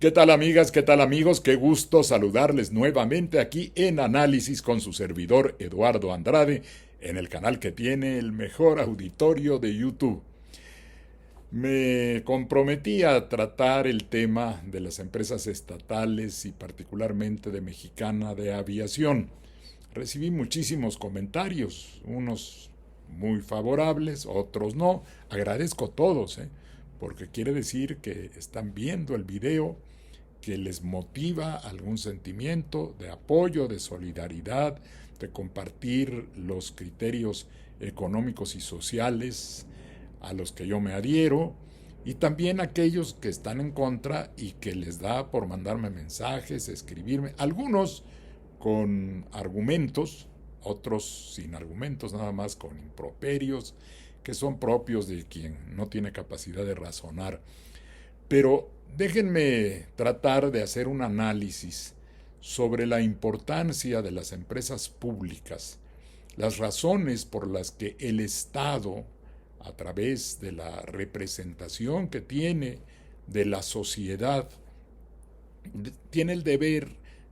¿Qué tal amigas? ¿Qué tal amigos? Qué gusto saludarles nuevamente aquí en Análisis con su servidor Eduardo Andrade en el canal que tiene el mejor auditorio de YouTube. Me comprometí a tratar el tema de las empresas estatales y particularmente de Mexicana de Aviación. Recibí muchísimos comentarios, unos muy favorables, otros no. Agradezco todos, porque quiere decir que están viendo el video, que les motiva algún sentimiento de apoyo, de solidaridad, de compartir los criterios económicos y sociales a los que yo me adhiero, y también aquellos que están en contra y que les da por mandarme mensajes, escribirme, algunos con argumentos, otros sin argumentos, nada más con improperios que son propios de quien no tiene capacidad de razonar. Pero déjenme tratar de hacer un análisis sobre la importancia de las empresas públicas, las razones por las que el Estado, a través de la representación que tiene de la sociedad, tiene el deber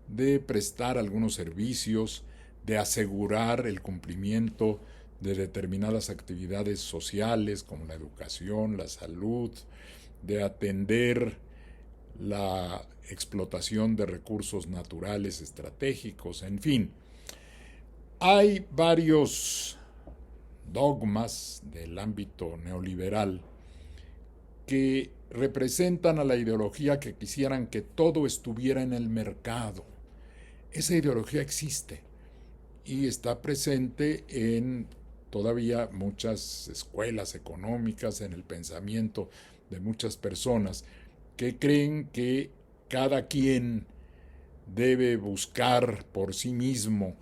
de prestar algunos servicios, de asegurar el cumplimiento de determinadas actividades sociales como la educación, la salud, de atender la explotación de recursos naturales estratégicos, en fin. Hay varios dogmas del ámbito neoliberal que representan a la ideología que quisieran que todo estuviera en el mercado. Esa ideología existe y está presente en todavía muchas escuelas económicas, en el pensamiento de muchas personas que creen que cada quien debe buscar por sí mismo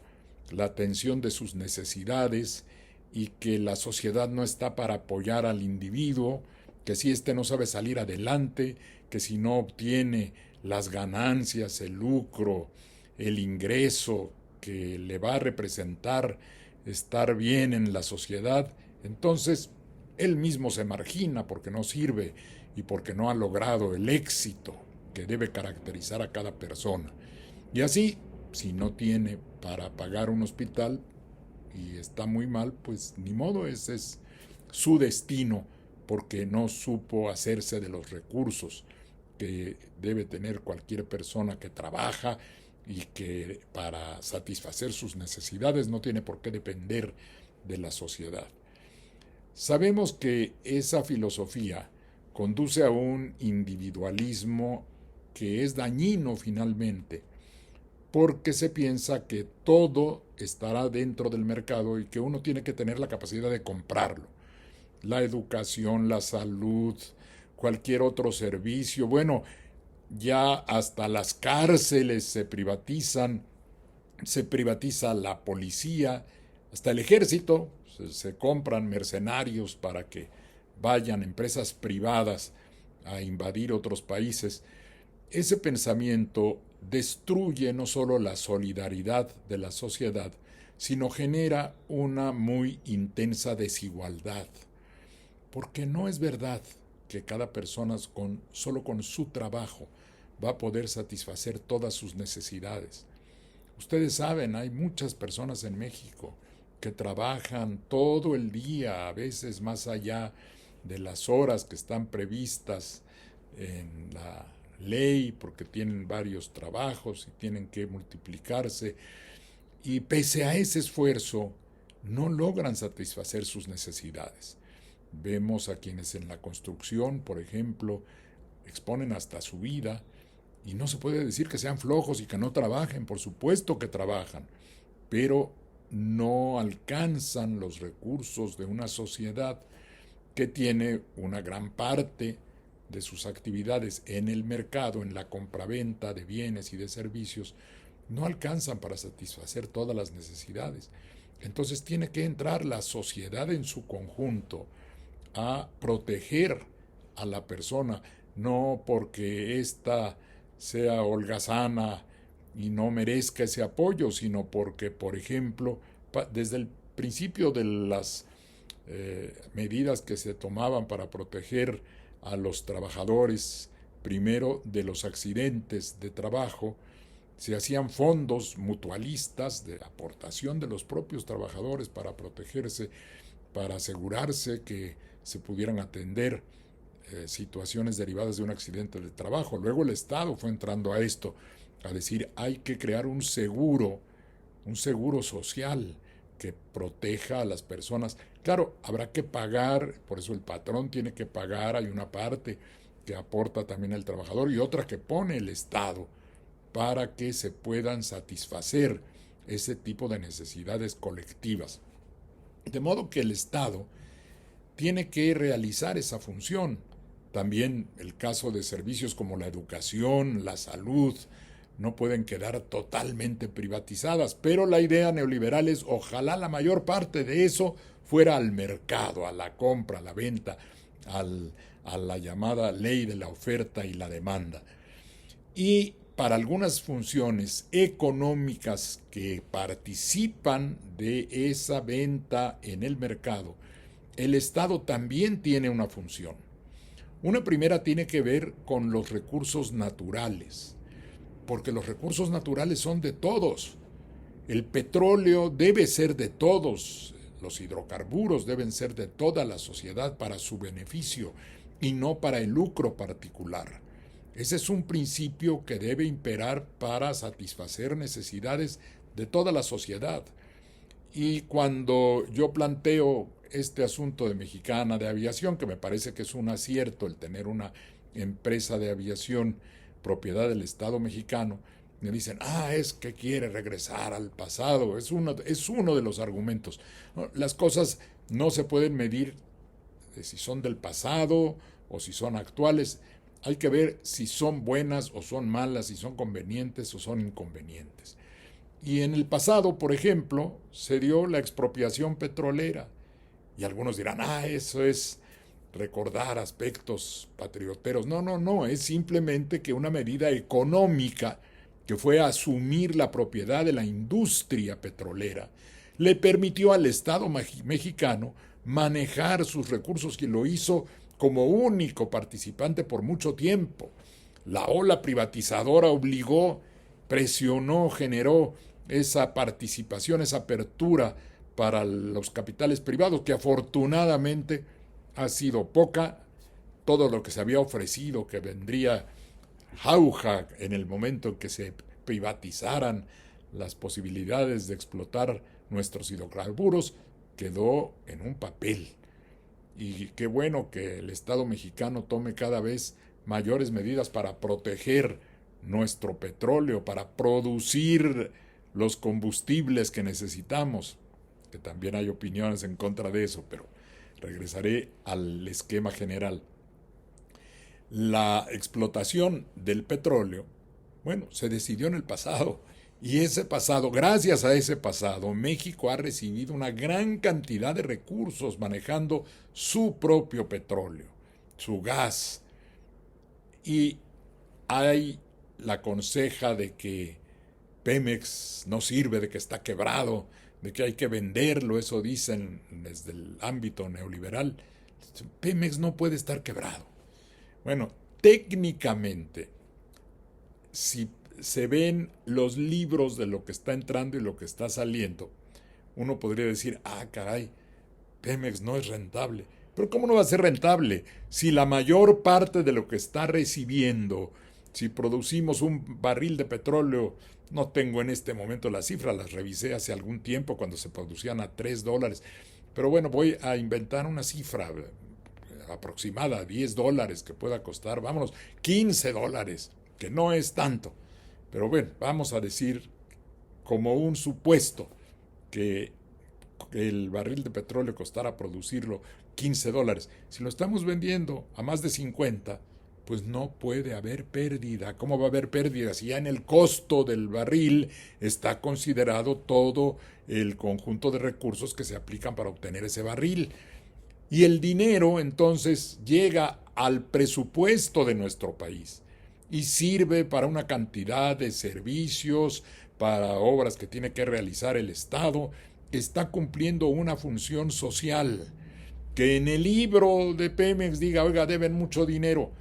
la atención de sus necesidades y que la sociedad no está para apoyar al individuo, que si éste no sabe salir adelante, que si no obtiene las ganancias, el lucro, el ingreso que le va a representar estar bien en la sociedad, entonces él mismo se margina porque no sirve y porque no ha logrado el éxito que debe caracterizar a cada persona. Y así, si no tiene para pagar un hospital y está muy mal, pues ni modo, ese es su destino porque no supo hacerse de los recursos que debe tener cualquier persona que trabaja y que para satisfacer sus necesidades no tiene por qué depender de la sociedad. Sabemos que esa filosofía conduce a un individualismo que es dañino finalmente, porque se piensa que todo estará dentro del mercado y que uno tiene que tener la capacidad de comprarlo. La educación, la salud, cualquier otro servicio, bueno, ya hasta las cárceles se privatizan, se privatiza la policía, hasta el ejército, se compran mercenarios para que vayan empresas privadas a invadir otros países. Ese pensamiento destruye no solo la solidaridad de la sociedad, sino genera una muy intensa desigualdad. Porque no es verdad que cada persona solo con su trabajo va a poder satisfacer todas sus necesidades. Ustedes saben, hay muchas personas en México que trabajan todo el día, a veces más allá de las horas que están previstas en la ley, porque tienen varios trabajos y tienen que multiplicarse, y pese a ese esfuerzo no logran satisfacer sus necesidades. Vemos a quienes en la construcción, por ejemplo, exponen hasta su vida, y no se puede decir que sean flojos y que no trabajen, por supuesto que trabajan, pero no alcanzan los recursos de una sociedad que tiene una gran parte de sus actividades en el mercado, en la compraventa de bienes y de servicios, no alcanzan para satisfacer todas las necesidades. Entonces tiene que entrar la sociedad en su conjunto a proteger a la persona, no porque ésta sea holgazana y no merezca ese apoyo, sino porque, por ejemplo, desde el principio de las medidas que se tomaban para proteger a los trabajadores primero de los accidentes de trabajo, se hacían fondos mutualistas de aportación de los propios trabajadores para protegerse, para asegurarse que se pudieran atender situaciones derivadas de un accidente de trabajo. Luego el Estado fue entrando a esto, a decir, hay que crear un seguro social que proteja a las personas. Claro, habrá que pagar, por eso el patrón tiene que pagar, hay una parte que aporta también el trabajador y otra que pone el Estado para que se puedan satisfacer ese tipo de necesidades colectivas. De modo que el Estado tiene que realizar esa función. También el caso de servicios como la educación, la salud, no pueden quedar totalmente privatizadas, pero la idea neoliberal es ojalá la mayor parte de eso fuera al mercado, a la compra, a la venta, a la llamada ley de la oferta y la demanda. Y para algunas funciones económicas que participan de esa venta en el mercado, el Estado también tiene una función. Una primera tiene que ver con los recursos naturales, porque los recursos naturales son de todos. El petróleo debe ser de todos, los hidrocarburos deben ser de toda la sociedad para su beneficio y no para el lucro particular. Ese es un principio que debe imperar para satisfacer necesidades de toda la sociedad. Y cuando yo planteo este asunto de Mexicana de Aviación, que me parece que es un acierto el tener una empresa de aviación propiedad del Estado mexicano, me dicen, es que quiere regresar al pasado, es uno de los argumentos. Las cosas no se pueden medir de si son del pasado o si son actuales, hay que ver si son buenas o son malas, si son convenientes o son inconvenientes. Y en el pasado, por ejemplo, se dio la expropiación petrolera, y algunos dirán, eso es recordar aspectos patrioteros. No, es simplemente que una medida económica que fue asumir la propiedad de la industria petrolera le permitió al Estado mexicano manejar sus recursos y lo hizo como único participante por mucho tiempo. La ola privatizadora obligó, presionó, generó esa participación, esa apertura para los capitales privados, que afortunadamente ha sido poca. Todo lo que se había ofrecido, que vendría jauja en el momento en que se privatizaran las posibilidades de explotar nuestros hidrocarburos, quedó en un papel. Y qué bueno que el Estado mexicano tome cada vez mayores medidas para proteger nuestro petróleo, para producir los combustibles que necesitamos, que también hay opiniones en contra de eso, pero regresaré al esquema general. La explotación del petróleo, se decidió en el pasado, y ese pasado, gracias a ese pasado, México ha recibido una gran cantidad de recursos manejando su propio petróleo, su gas, y hay la conseja de que Pemex no sirve, de que está quebrado, de que hay que venderlo, eso dicen desde el ámbito neoliberal. Pemex no puede estar quebrado. Bueno, técnicamente, si se ven los libros de lo que está entrando y lo que está saliendo, uno podría decir, caray, Pemex no es rentable. Pero ¿cómo no va a ser rentable si la mayor parte de lo que está recibiendo, si producimos un barril de petróleo, no tengo en este momento la cifra, las revisé hace algún tiempo cuando se producían a $3, pero voy a inventar una cifra aproximada, $10 que pueda costar, vámonos, $15, que no es tanto, pero vamos a decir como un supuesto que el barril de petróleo costara producirlo $15. Si lo estamos vendiendo a más de 50, pues no puede haber pérdida. ¿Cómo va a haber pérdida si ya en el costo del barril está considerado todo el conjunto de recursos que se aplican para obtener ese barril? Y el dinero entonces llega al presupuesto de nuestro país y sirve para una cantidad de servicios, para obras que tiene que realizar el Estado. Está cumpliendo una función social. Que en el libro de Pemex diga, oiga, deben mucho dinero.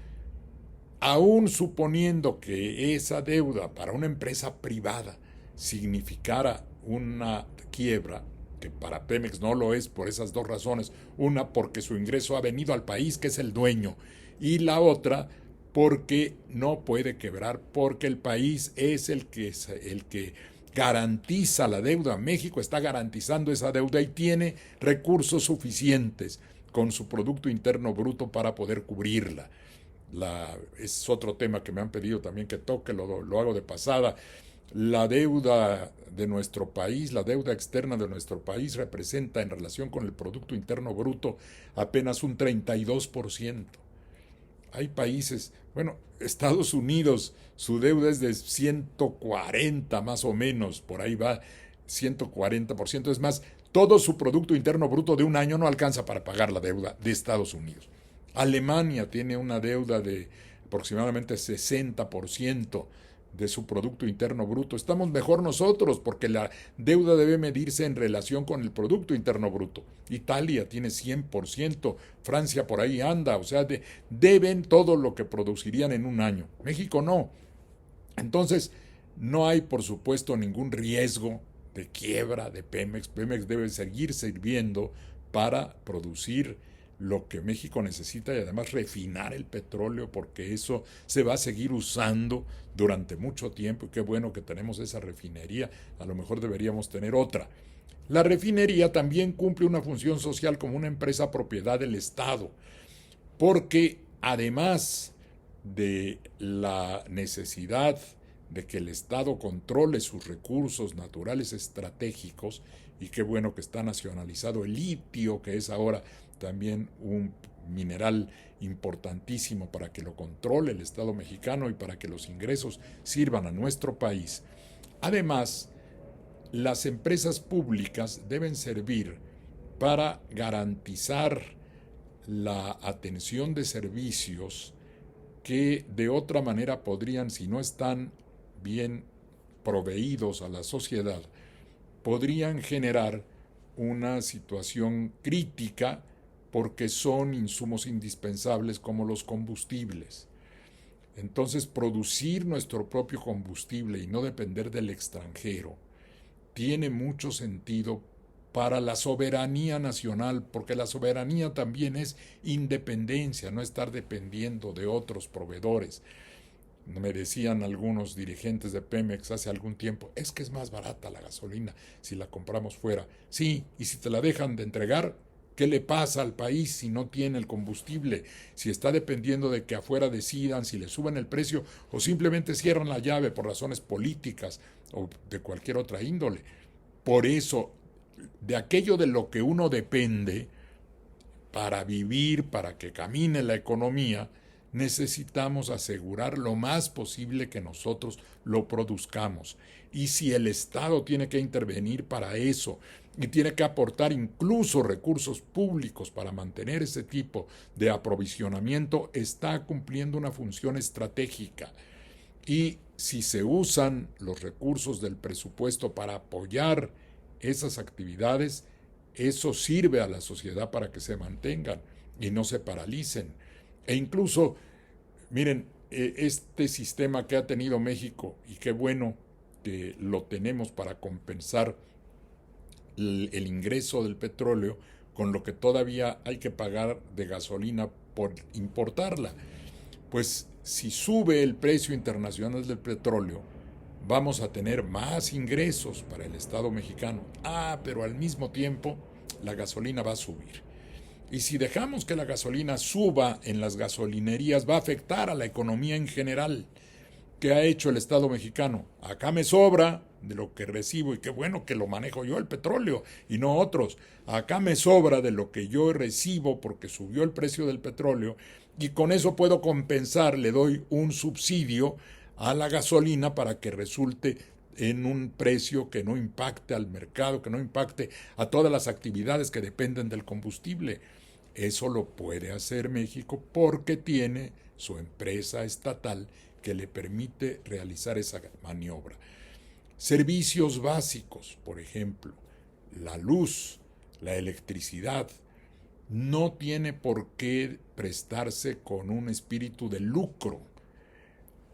aún suponiendo que esa deuda para una empresa privada significara una quiebra, que para Pemex no lo es por esas dos razones, una porque su ingreso ha venido al país que es el dueño, y la otra porque no puede quebrar, porque el país es el que garantiza la deuda. México está garantizando esa deuda y tiene recursos suficientes con su Producto Interno Bruto para poder cubrirla. Es otro tema que me han pedido también que toque, lo hago de pasada. La deuda de nuestro país, la deuda externa de nuestro país representa en relación con el Producto Interno Bruto apenas un 32%. Hay países, bueno, Estados Unidos, su deuda es de 140 más o menos, por ahí va, 140%. Es más, todo su Producto Interno Bruto de un año no alcanza para pagar la deuda de Estados Unidos. Alemania tiene una deuda de aproximadamente 60% de su Producto Interno Bruto. Estamos mejor nosotros porque la deuda debe medirse en relación con el Producto Interno Bruto. Italia tiene 100%, Francia por ahí anda, o sea, deben todo lo que producirían en un año. México no. Entonces, no hay, por supuesto, ningún riesgo de quiebra de Pemex. Pemex debe seguir sirviendo para producir lo que México necesita y además refinar el petróleo porque eso se va a seguir usando durante mucho tiempo y qué bueno que tenemos esa refinería, a lo mejor deberíamos tener otra. La refinería también cumple una función social como una empresa propiedad del Estado, porque además de la necesidad de que el Estado controle sus recursos naturales estratégicos, y qué bueno que está nacionalizado el litio, que es ahora también un mineral importantísimo para que lo controle el Estado mexicano y para que los ingresos sirvan a nuestro país. Además, las empresas públicas deben servir para garantizar la atención de servicios que de otra manera podrían, si no están bien proveídos a la sociedad, podrían generar una situación crítica porque son insumos indispensables como los combustibles. Entonces, producir nuestro propio combustible y no depender del extranjero tiene mucho sentido para la soberanía nacional, porque la soberanía también es independencia, no estar dependiendo de otros proveedores. Me decían algunos dirigentes de Pemex hace algún tiempo, es que es más barata la gasolina si la compramos fuera. Sí, y si te la dejan de entregar, ¿qué le pasa al país si no tiene el combustible? Si está dependiendo de que afuera decidan si le suben el precio o simplemente cierran la llave por razones políticas o de cualquier otra índole. Por eso, de aquello de lo que uno depende para vivir, para que camine la economía, necesitamos asegurar lo más posible que nosotros lo produzcamos. Y si el Estado tiene que intervenir para eso y tiene que aportar incluso recursos públicos para mantener ese tipo de aprovisionamiento, está cumpliendo una función estratégica. Y si se usan los recursos del presupuesto para apoyar esas actividades, eso sirve a la sociedad para que se mantengan y no se paralicen. E incluso, miren, este sistema que ha tenido México, y qué bueno que lo tenemos para compensar el ingreso del petróleo con lo que todavía hay que pagar de gasolina por importarla. Pues si sube el precio internacional del petróleo, vamos a tener más ingresos para el Estado mexicano. Pero al mismo tiempo la gasolina va a subir. Y si dejamos que la gasolina suba en las gasolinerías, va a afectar a la economía en general. ¿Qué ha hecho el Estado mexicano? Acá me sobra de lo que recibo y qué bueno que lo manejo yo el petróleo y no otros. Acá me sobra de lo que yo recibo porque subió el precio del petróleo y con eso puedo compensar, le doy un subsidio a la gasolina para que resulte en un precio que no impacte al mercado, que no impacte a todas las actividades que dependen del combustible. Eso lo puede hacer México porque tiene su empresa estatal que le permite realizar esa maniobra. Servicios básicos, por ejemplo, la luz, la electricidad, no tiene por qué prestarse con un espíritu de lucro.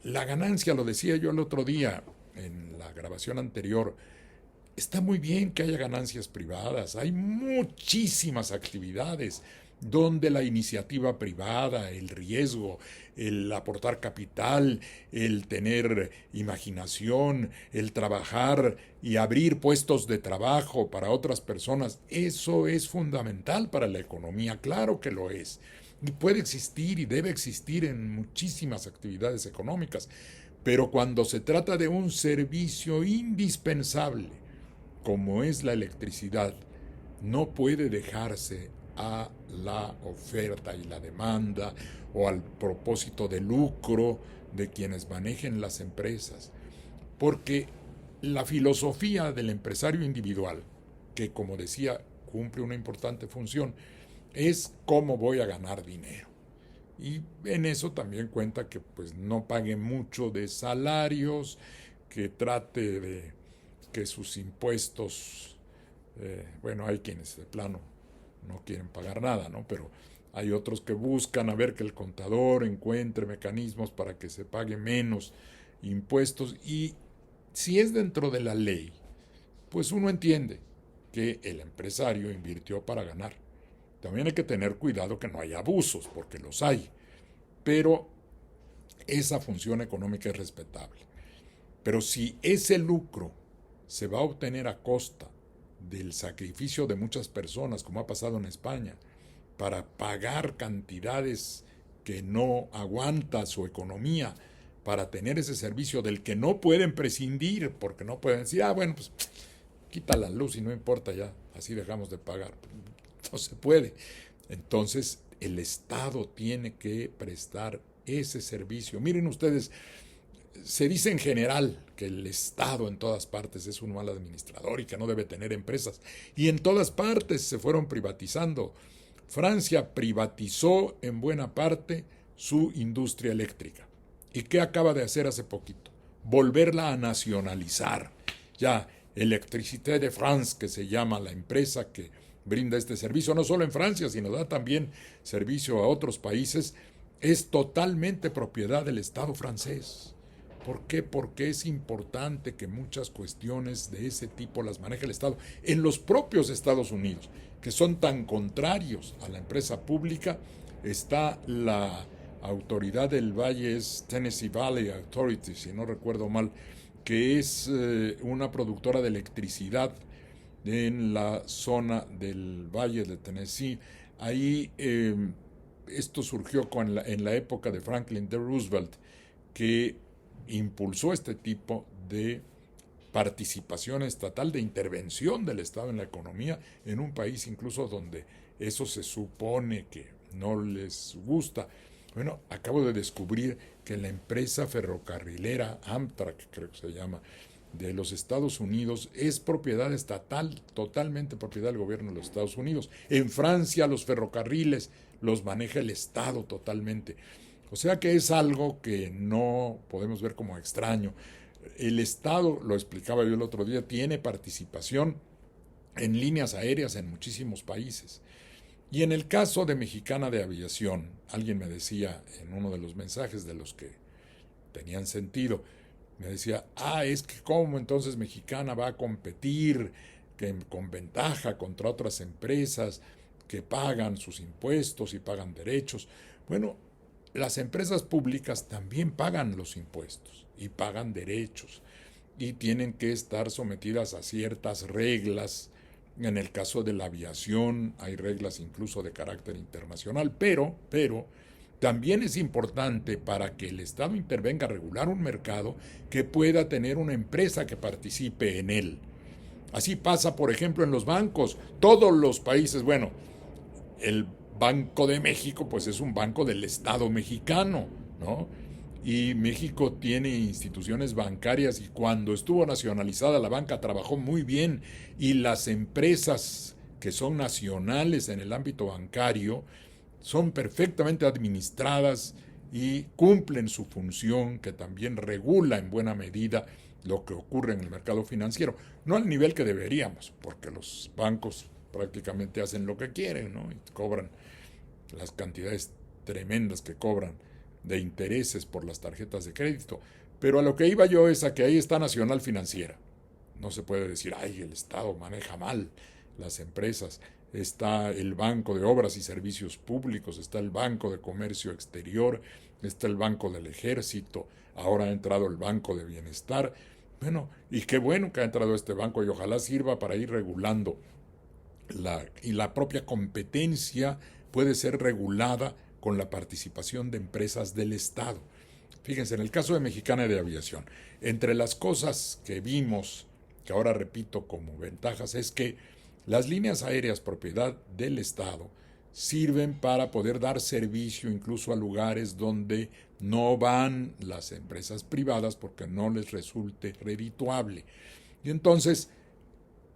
La ganancia, lo decía yo el otro día en la grabación anterior, está muy bien que haya ganancias privadas, hay muchísimas actividades donde la iniciativa privada, el riesgo, el aportar capital, el tener imaginación, el trabajar y abrir puestos de trabajo para otras personas, eso es fundamental para la economía, claro que lo es. Y puede existir y debe existir en muchísimas actividades económicas, pero cuando se trata de un servicio indispensable, como es la electricidad, no puede dejarse a la oferta y la demanda o al propósito de lucro de quienes manejen las empresas. Porque la filosofía del empresario individual, que como decía cumple una importante función, es cómo voy a ganar dinero. Y en eso también cuenta que pues no pague mucho de salarios, que trate de que sus impuestos, bueno, hay quienes de plano no quieren pagar nada, ¿no? Pero hay otros que buscan a ver que el contador encuentre mecanismos para que se pague menos impuestos y si es dentro de la ley, pues uno entiende que el empresario invirtió para ganar. También hay que tener cuidado que no haya abusos, porque los hay, pero esa función económica es respetable. Pero si ese lucro se va a obtener a costa del sacrificio de muchas personas, como ha pasado en España, para pagar cantidades que no aguanta su economía, para tener ese servicio del que no pueden prescindir, porque no pueden decir, bueno, pues quita la luz y no importa ya, así dejamos de pagar. No se puede. Entonces, el Estado tiene que prestar ese servicio. Miren ustedes, se dice en general que el Estado en todas partes es un mal administrador y que no debe tener empresas. Y en todas partes se fueron privatizando. Francia privatizó en buena parte su industria eléctrica. ¿Y qué acaba de hacer hace poquito? Volverla a nacionalizar. Ya, Electricité de France, que se llama la empresa que brinda este servicio, no solo en Francia, sino da también servicio a otros países, es totalmente propiedad del Estado francés. ¿Por qué? Porque es importante que muchas cuestiones de ese tipo las maneje el Estado en los propios Estados Unidos, que son tan contrarios a la empresa pública. Está la autoridad del Valle, es Tennessee Valley Authority, si no recuerdo mal, que es una productora de electricidad en la zona del Valle de Tennessee. Ahí esto surgió en la época de Franklin D. Roosevelt, que impulsó este tipo de participación estatal, de intervención del Estado en la economía, en un país incluso donde eso se supone que no les gusta. Bueno, acabo de descubrir que la empresa ferrocarrilera Amtrak, creo que se llama, de los Estados Unidos es propiedad estatal, totalmente propiedad del gobierno de los Estados Unidos. En Francia los ferrocarriles los maneja el Estado totalmente. O sea que es algo que no podemos ver como extraño. El Estado, lo explicaba yo el otro día, tiene participación en líneas aéreas en muchísimos países. Y en el caso de Mexicana de Aviación, alguien me decía en uno de los mensajes de los que tenían sentido, me decía, es que cómo entonces Mexicana va a competir con ventaja contra otras empresas que pagan sus impuestos y pagan derechos. Bueno, las empresas públicas también pagan los impuestos y pagan derechos y tienen que estar sometidas a ciertas reglas. En el caso de la aviación hay reglas incluso de carácter internacional, pero también es importante para que el Estado intervenga a regular un mercado que pueda tener una empresa que participe en él. Así pasa, por ejemplo, en los bancos. Todos los países, bueno, el Banco de México pues es un banco del Estado mexicano, ¿no? Y México tiene instituciones bancarias y cuando estuvo nacionalizada la banca trabajó muy bien y las empresas que son nacionales en el ámbito bancario son perfectamente administradas y cumplen su función que también regula en buena medida lo que ocurre en el mercado financiero. No al nivel que deberíamos, porque los bancos prácticamente hacen lo que quieren, ¿no? Y cobran las cantidades tremendas que cobran de intereses por las tarjetas de crédito. Pero a lo que iba yo es a que ahí está Nacional Financiera. No se puede decir, ay, el Estado maneja mal las empresas. Está el Banco de Obras y Servicios Públicos, está el Banco de Comercio Exterior, está el Banco del Ejército, ahora ha entrado el Banco de Bienestar. Bueno, y qué bueno que ha entrado este banco y ojalá sirva para ir regulando y la propia competencia puede ser regulada con la participación de empresas del Estado. Fíjense, en el caso de Mexicana de Aviación, entre las cosas que vimos, que ahora repito como ventajas, es que las líneas aéreas propiedad del Estado sirven para poder dar servicio incluso a lugares donde no van las empresas privadas porque no les resulte redituable. Y entonces,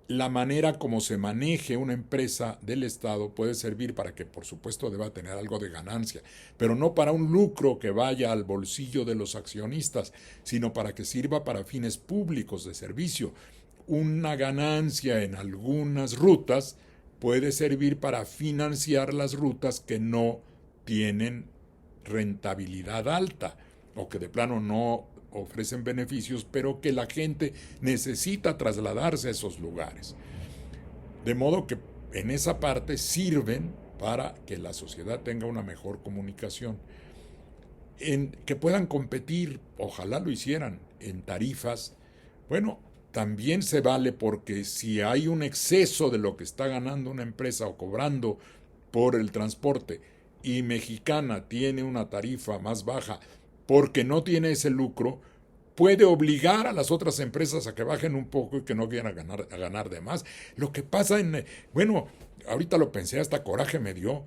la manera como se maneje una empresa del Estado puede servir para que, por supuesto, deba tener algo de ganancia, pero no para un lucro que vaya al bolsillo de los accionistas, sino para que sirva para fines públicos de servicio. Una ganancia en algunas rutas puede servir para financiar las rutas que no tienen rentabilidad alta o que de plano no ofrecen beneficios, pero que la gente necesita trasladarse a esos lugares. De modo que en esa parte sirven para que la sociedad tenga una mejor comunicación, que puedan competir, ojalá lo hicieran, en tarifas. Bueno, también se vale porque si hay un exceso de lo que está ganando una empresa o cobrando por el transporte y Mexicana tiene una tarifa más baja porque no tiene ese lucro, puede obligar a las otras empresas a que bajen un poco y que no quieran a ganar de más. Lo que pasa bueno, ahorita lo pensé, hasta coraje me dio,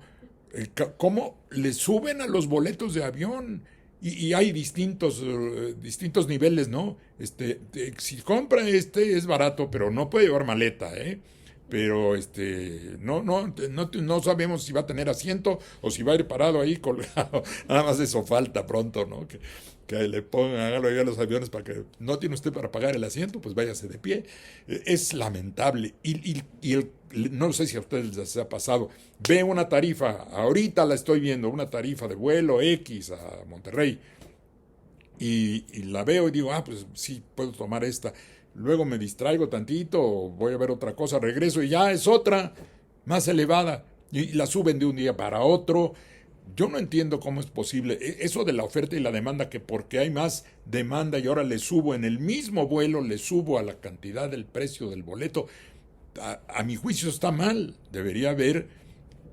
cómo le suben a los boletos de avión. Y hay distintos niveles, ¿no? Si compra es barato, pero no puede llevar maleta, ¿eh? Pero no sabemos si va a tener asiento o si va a ir parado ahí colgado. Nada más eso falta pronto, ¿no? Que le pongan, hágalo ahí a los aviones para que no tiene usted para pagar el asiento, pues váyase de pie. Es lamentable. No sé si a ustedes les ha pasado, ve una tarifa, ahorita la estoy viendo, una tarifa de vuelo X a Monterrey, y la veo y digo, pues sí, puedo tomar esta. Luego me distraigo tantito, voy a ver otra cosa, regreso y ya es otra, más elevada, y la suben de un día para otro. Yo no entiendo cómo es posible eso de la oferta y la demanda, que porque hay más demanda y ahora le subo en el mismo vuelo, le subo a la cantidad del precio del boleto. A mi juicio está mal. Debería haber,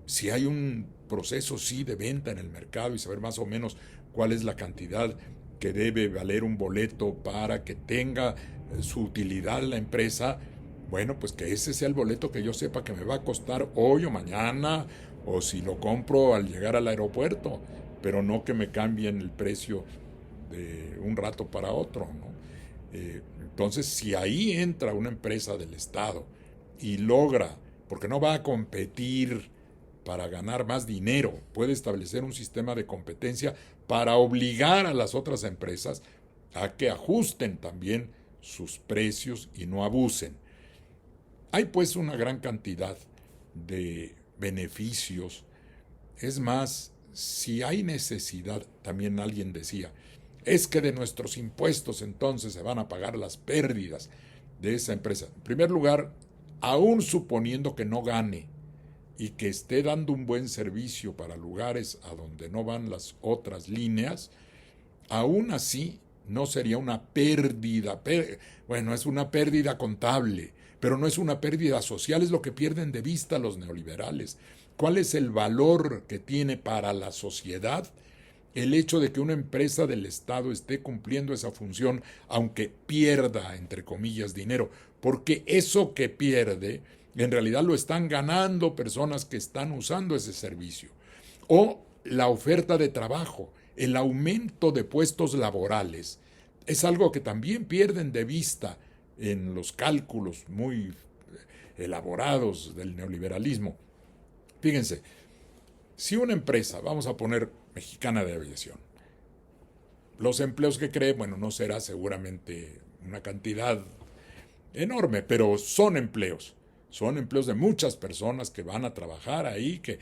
si hay un proceso sí de venta en el mercado y saber más o menos cuál es la cantidad que debe valer un boleto para que tenga su utilidad la empresa. Bueno, pues que ese sea el boleto que yo sepa que me va a costar hoy o mañana, o si lo compro al llegar al aeropuerto, pero no que me cambien el precio de un rato para otro, ¿no? Entonces, si ahí entra una empresa del Estado y logra, porque no va a competir para ganar más dinero, puede establecer un sistema de competencia para obligar a las otras empresas a que ajusten también sus precios y no abusen. Hay pues una gran cantidad de beneficios. Es más, si hay necesidad, también alguien decía, es que de nuestros impuestos entonces se van a pagar las pérdidas de esa empresa. En primer lugar, aún suponiendo que no gane y que esté dando un buen servicio para lugares a donde no van las otras líneas, aún así no sería una pérdida. Bueno, es una pérdida contable, pero no es una pérdida social, es lo que pierden de vista los neoliberales. ¿Cuál es el valor que tiene para la sociedad el hecho de que una empresa del Estado esté cumpliendo esa función, aunque pierda, entre comillas, dinero? Porque eso que pierde, en realidad lo están ganando personas que están usando ese servicio. O la oferta de trabajo, el aumento de puestos laborales, es algo que también pierden de vista en los cálculos muy elaborados del neoliberalismo. Fíjense, si una empresa, vamos a poner Mexicana de Aviación, los empleos que cree, bueno, no será seguramente una cantidad enorme, pero son empleos de muchas personas que van a trabajar ahí, que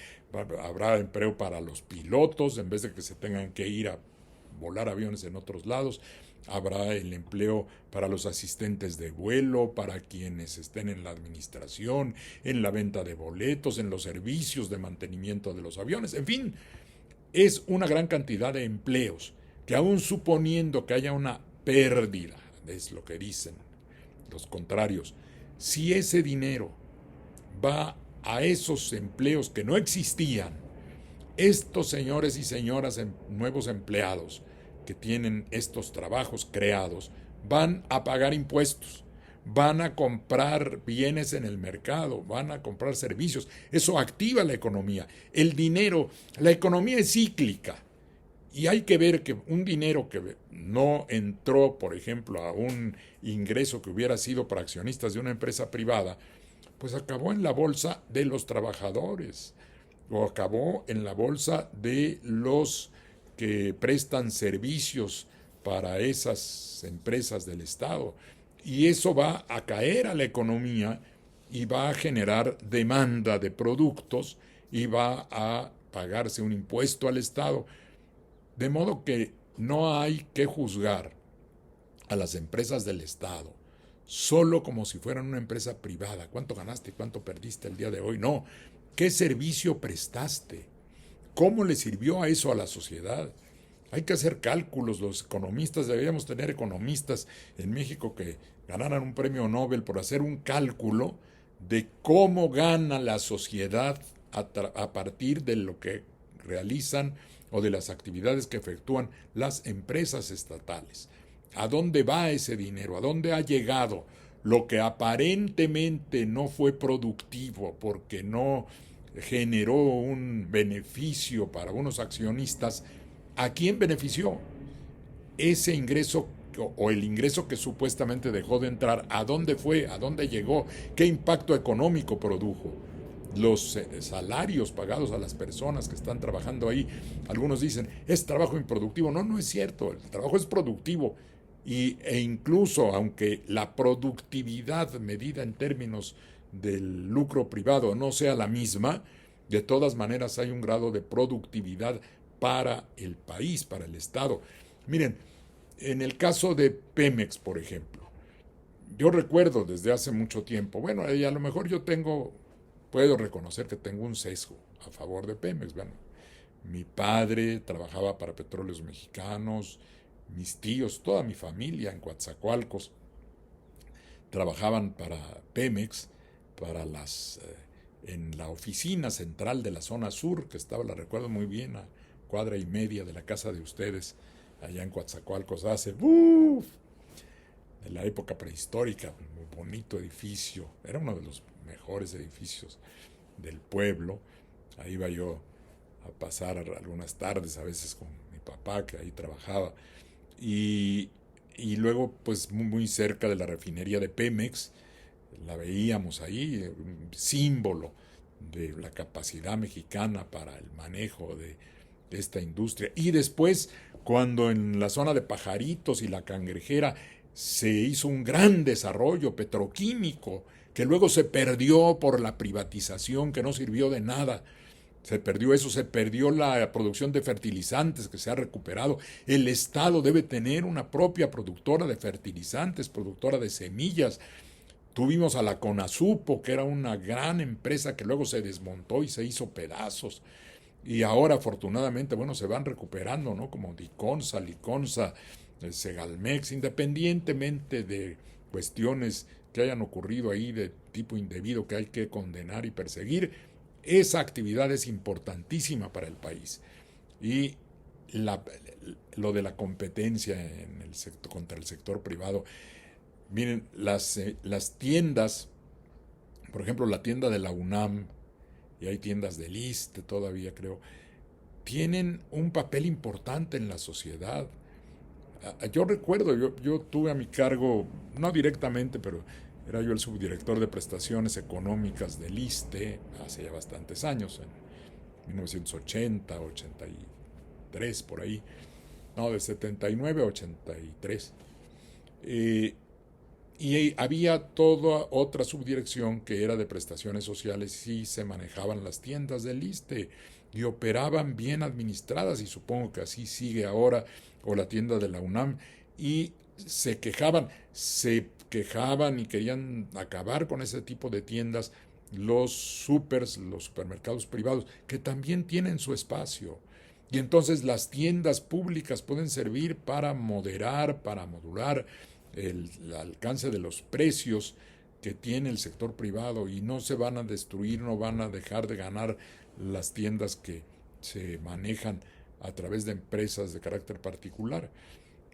habrá empleo para los pilotos, en vez de que se tengan que ir a volar aviones en otros lados. Habrá el empleo para los asistentes de vuelo, para quienes estén en la administración, en la venta de boletos, en los servicios de mantenimiento de los aviones. En fin, es una gran cantidad de empleos que, aun suponiendo que haya una pérdida, es lo que dicen los contrarios, si ese dinero va a esos empleos que no existían, estos señores y señoras nuevos empleados que tienen estos trabajos creados van a pagar impuestos, van a comprar bienes en el mercado, van a comprar servicios. Eso activa la economía. El dinero, la economía es cíclica. Y hay que ver que un dinero que no entró, por ejemplo, a un ingreso que hubiera sido para accionistas de una empresa privada, pues acabó en la bolsa de los trabajadores o acabó en la bolsa de los que prestan servicios para esas empresas del Estado. Y eso va a caer a la economía y va a generar demanda de productos y va a pagarse un impuesto al Estado. De modo que no hay que juzgar a las empresas del Estado solo como si fueran una empresa privada. ¿Cuánto ganaste y cuánto perdiste el día de hoy? No. ¿Qué servicio prestaste? ¿Cómo le sirvió a eso a la sociedad? Hay que hacer cálculos. Los economistas, deberíamos tener economistas en México que ganaran un premio Nobel por hacer un cálculo de cómo gana la sociedad a partir de lo que realizan o de las actividades que efectúan las empresas estatales. ¿A dónde va ese dinero? ¿A dónde ha llegado? Lo que aparentemente no fue productivo porque no generó un beneficio para unos accionistas, ¿a quién benefició? Ese ingreso o el ingreso que supuestamente dejó de entrar, ¿a dónde fue? ¿A dónde llegó? ¿Qué impacto económico produjo? Los salarios pagados a las personas que están trabajando ahí, algunos dicen, es trabajo improductivo. No, no es cierto, el trabajo es productivo. E incluso, aunque la productividad medida en términos del lucro privado no sea la misma, de todas maneras hay un grado de productividad para el país, para el Estado. Miren, en el caso de Pemex, por ejemplo, yo recuerdo desde hace mucho tiempo, bueno, y a lo mejor puedo reconocer que tengo un sesgo a favor de Pemex. Bueno, mi padre trabajaba para Petróleos Mexicanos, mis tíos, toda mi familia en Coatzacoalcos trabajaban para Pemex, en la oficina central de la zona sur, que estaba, la recuerdo muy bien, a cuadra y media de la casa de ustedes, allá en Coatzacoalcos, de la época prehistórica, un bonito edificio, era uno de los mejores edificios del pueblo. Ahí iba yo a pasar algunas tardes, a veces con mi papá, que ahí trabajaba, y luego pues muy cerca de la refinería de Pemex, la veíamos ahí, un símbolo de la capacidad mexicana para el manejo de esta industria. Y después, cuando en la zona de Pajaritos y La Cangrejera se hizo un gran desarrollo petroquímico, que luego se perdió por la privatización, que no sirvió de nada. Se perdió eso, se perdió la producción de fertilizantes que se ha recuperado. El Estado debe tener una propia productora de fertilizantes, productora de semillas. Tuvimos a la Conasupo, que era una gran empresa que luego se desmontó y se hizo pedazos. Y ahora, afortunadamente, bueno, se van recuperando, ¿no? Como Diconsa, Liconsa, Segalmex, independientemente de cuestiones que hayan ocurrido ahí de tipo indebido que hay que condenar y perseguir. Esa actividad es importantísima para el país. Y lo de la competencia contra el sector privado. Miren, las tiendas, por ejemplo, la tienda de la UNAM, y hay tiendas del ISSSTE todavía, creo, tienen un papel importante en la sociedad. Yo recuerdo, yo tuve a mi cargo, no directamente, pero era yo el subdirector de prestaciones económicas del ISSSTE hace ya bastantes años, en 1980, 83, por ahí. No, de 79 a 83. Y había toda otra subdirección que era de prestaciones sociales y se manejaban las tiendas del ISSSTE. y operaban bien administradas, y supongo que así sigue ahora, o la tienda de la UNAM, y se quejaban y querían acabar con ese tipo de tiendas los los supermercados privados, que también tienen su espacio. Y entonces las tiendas públicas pueden servir para moderar, para modular el alcance de los precios que tiene el sector privado, y no se van a destruir, no van a dejar de ganar las tiendas que se manejan a través de empresas de carácter particular.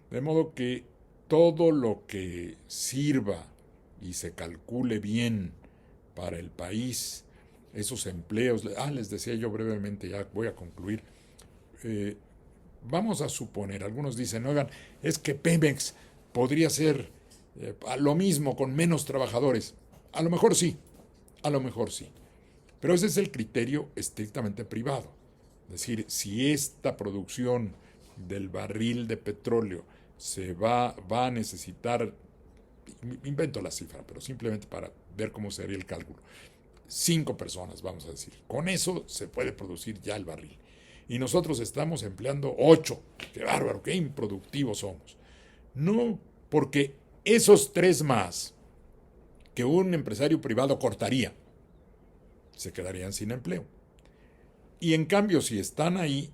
De modo que todo lo que sirva y se calcule bien para el país, esos empleos, les decía yo brevemente, ya voy a concluir, vamos a suponer, algunos dicen, oigan, es que Pemex podría ser lo mismo con menos trabajadores. A lo mejor sí, a lo mejor sí. Pero ese es el criterio estrictamente privado. Es decir, si esta producción del barril de petróleo va a necesitar, invento la cifra, pero simplemente para ver cómo sería el cálculo, 5 personas, vamos a decir. Con eso se puede producir ya el barril. Y nosotros estamos empleando 8. ¡Qué bárbaro! ¡Qué improductivos somos! No, porque esos 3 más que un empresario privado cortaría, se quedarían sin empleo. Y en cambio, si están ahí,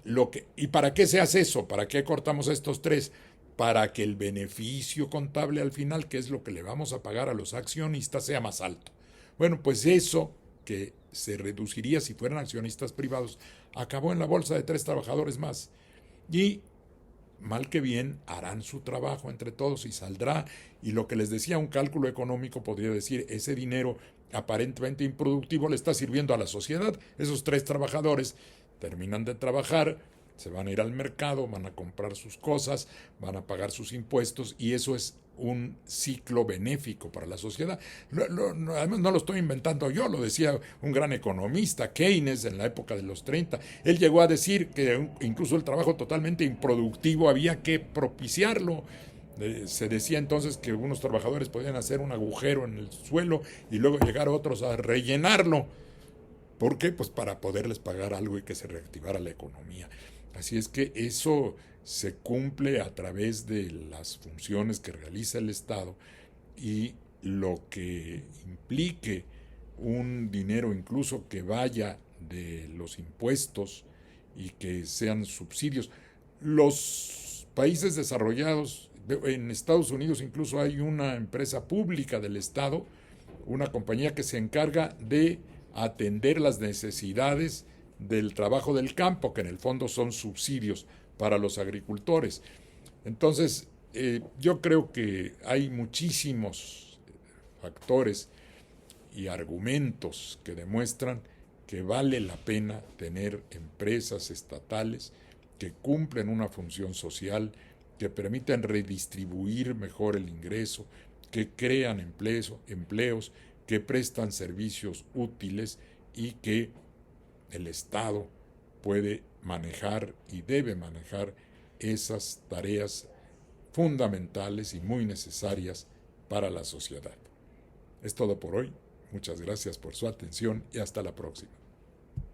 ¿y para qué se hace eso? ¿Para qué cortamos estos 3? Para que el beneficio contable al final, que es lo que le vamos a pagar a los accionistas, sea más alto. Bueno, pues eso que se reduciría si fueran accionistas privados, acabó en la bolsa de 3 trabajadores más. Y mal que bien harán su trabajo entre todos y saldrá. Y lo que les decía, un cálculo económico podría decir, ese dinero aparentemente improductivo le está sirviendo a la sociedad. Esos 3 trabajadores terminan de trabajar, se van a ir al mercado, van a comprar sus cosas, van a pagar sus impuestos, y eso es un ciclo benéfico para la sociedad. Además no lo estoy inventando yo, lo decía un gran economista, Keynes, en la época de los 30. Él llegó a decir que incluso el trabajo totalmente improductivo había que propiciarlo. Se decía entonces que algunos trabajadores podían hacer un agujero en el suelo y luego llegar otros a rellenarlo. ¿Por qué? Pues para poderles pagar algo y que se reactivara la economía. Así es que eso se cumple a través de las funciones que realiza el Estado, y lo que implique un dinero incluso que vaya de los impuestos y que sean subsidios. Los países desarrollados, en Estados Unidos incluso hay una empresa pública del Estado, una compañía que se encarga de atender las necesidades del trabajo del campo, que en el fondo son subsidios para los agricultores. Entonces, yo creo que hay muchísimos factores y argumentos que demuestran que vale la pena tener empresas estatales que cumplen una función social, que permiten redistribuir mejor el ingreso, que crean empleos, que prestan servicios útiles y que el Estado puede manejar y debe manejar esas tareas fundamentales y muy necesarias para la sociedad. Es todo por hoy. Muchas gracias por su atención y hasta la próxima.